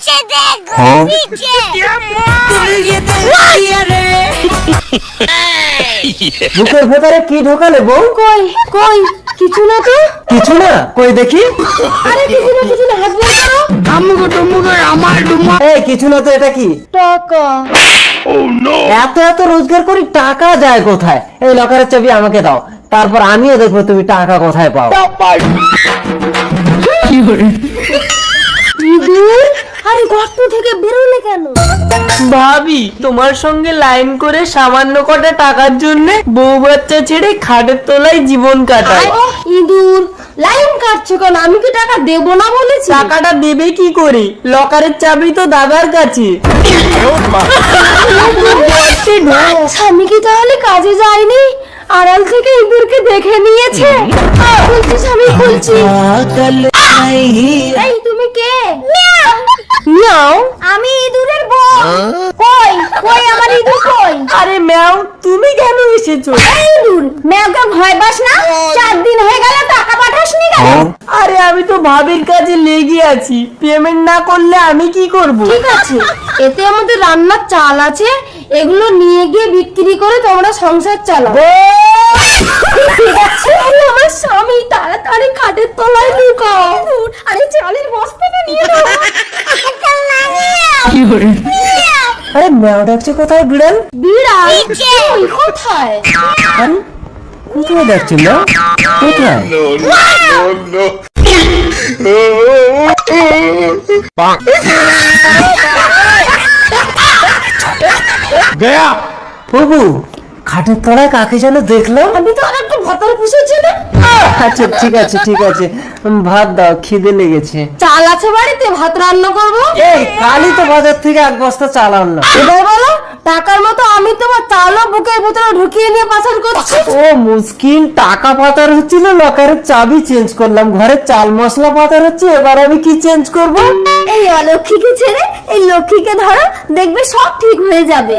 पीछे देखो पीछे বুকের ভেতরে কি ঢোকালে বউ? কই কই কিছু না তো। কিছু না, কই দেখি। আরে কিছু না হাত বের করো। এই কিছু না তো, এটা কি? টাকা। এত এত রোজগার করি, টাকা যায় কোথায়? এই লকারের চাবি আমাকে দাও, তারপর আমিও দেখবো তুমি টাকা কোথায় পাও। ইঁদুর, আরে গর্ত থেকে বেরোলে কেন? ভাবি, তোমার সঙ্গে লাইন করে সামান্য কটা টাকার জন্য বউ বাচ্চা ছেড়ে খাটের তলায় জীবন কাটায়। ইঁদুর, লাইন কাটছো কেন? আমি কি টাকা দেবো না বলেছি? টাকাটা দেবে কি করে? লকারের চাবি তো দাদার কাছে। স্বামী কি তাহলে কাজে যায়নি? আড়াল থেকে ইঁদুরকে দেখে নিয়েছে। খুলছি স্বামী, খুলছি। এই তুমি কে? মিয়াও। আমি ইঁদুরের বউ। কই কই আমার ইঁদুর কই? আরে ম্যাও, তুমি কেন এসেছো? এই ইঁদুর, মেয়েকে ভয় পাস না? 4 দিন হয়ে গেল টাকা পাঠাসনি কেন? আরে আমি তো ভাবির কাজে লেগে আছি, পেমেন্ট না করলে আমি কি করব? ঠিক আছে, এতে আমাদের রান্নার চাল আছে, এগুলো নিয়ে গিয়ে বিক্রি করে তোমরা সংসার চালাও। ঠিক আছে, আরে আমার স্বামী, তাড়াতাড়ি খাটের তলায় লুকাও। আরে চালের বস্তাটা নিয়ে নাও। আরে ম্যাও ডাকছে কোথায়? বিড়াল? বিড়াল ওই কোথায়? আরে কোথায় ডাকছে ম্যাও? কোথায়? প্রভু, খাটের তলায় কাকে যেন দেখলাম। আমি তো আর একটা ভাতার পুষেছি না। আচ্ছা ঠিক আছে ঠিক আছে, ভাত দাও, খিদে লেগেছে। চাল আছে বাড়িতে, ভাত রান্না করবো। এই কালই তো বাজার থেকে 1 বস্তা চাল আনলাম। এবার বলো, টাকার মতো আমি তোমার চালও বুকের ভিতরে ঢুকিয়ে নিয়ে পাচার করছি। ও মুশকিল, টাকা পাতার হচ্ছিল, লকারের চাবি চেঞ্জ করলাম, ঘরে চাল মশলা পাতার হচ্ছে, এবার আমি কি চেঞ্জ করব? এই অলক্ষীকে ছেড়ে এই লক্ষ্মীকে ধরো, দেখবে সব ঠিক হয়ে যাবে।